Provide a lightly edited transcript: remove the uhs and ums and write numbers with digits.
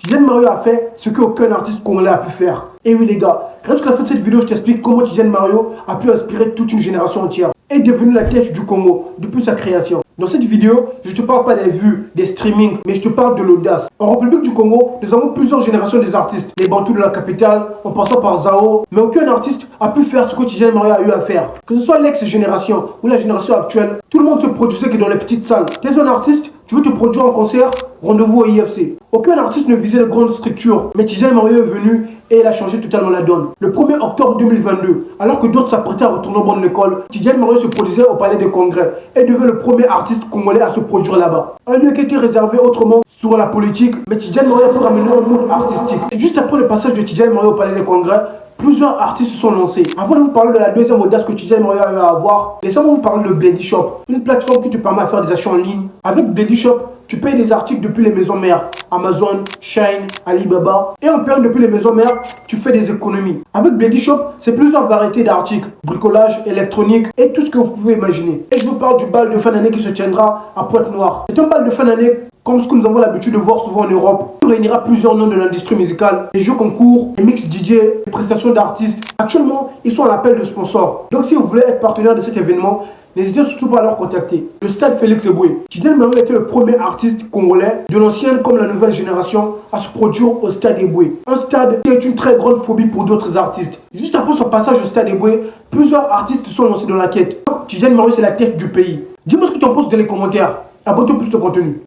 Tidiane Mario a fait ce qu'aucun artiste congolais a pu faire. Et oui les gars, grâce à la fin de cette vidéo, je t'explique comment Tidiane Mario a pu inspirer toute une génération entière et est devenu la tête du Congo depuis sa création. Dans cette vidéo, je ne te parle pas des vues, des streamings, mais je te parle de l'audace. En République du Congo, nous avons plusieurs générations des artistes. Les Bantous de la capitale, en passant par Zao, mais aucun artiste a pu faire ce que Tidiane Mario a eu à faire. Que ce soit l'ex-génération ou la génération actuelle, tout le monde se produisait que dans les petites salles. T'es un artiste, tu veux te produire en concert, rendez-vous au IFC. Aucun artiste ne visait de grandes structures, mais Tidiane Mario est venu et il a changé totalement la donne. Le 1er octobre 2022, alors que d'autres s'apprêtaient à retourner au banc de l'école, Tidiane Mario se produisait au Palais des Congrès et devint le premier artiste congolais à se produire là-bas. Un lieu qui était réservé autrement sur la politique, mais Tidiane Mario a pu ramener un monde artistique. Et juste après le passage de Tidiane Mario au Palais des Congrès, plusieurs artistes se sont lancés. Avant de vous parler de la deuxième audace que Tidiane Mario a eu à avoir, laissez-moi vous parler de Blady Shop, une plateforme qui te permet de faire des achats en ligne. Avec Blady Shop, tu payes des articles depuis les maisons mères, Amazon, Shein, Alibaba. Et en payant depuis les maisons mères, tu fais des économies. Avec Blady Shop, c'est plusieurs variétés d'articles, bricolage, électronique et tout ce que vous pouvez imaginer. Et je vous parle du bal de fin d'année qui se tiendra à Pointe-Noire. C'est un bal de fin d'année comme ce que nous avons l'habitude de voir souvent en Europe. Il réunira plusieurs noms de l'industrie musicale, des jeux concours, des mix DJ, des prestations d'artistes. Actuellement, ils sont à l'appel de sponsors. Donc si vous voulez être partenaire de cet événement, n'hésitez surtout pas à leur contacter. Le stade Félix Eboué. Tidiane Mario était le premier artiste congolais de l'ancienne comme la nouvelle génération à se produire au stade Eboué. Un stade qui est une très grande phobie pour d'autres artistes. Juste après son passage au stade Eboué, plusieurs artistes se sont lancés dans la quête. Tidiane Mario, c'est la tête du pays. Dis-moi ce que tu en penses dans les commentaires. Abonne-toi pour plus de contenu.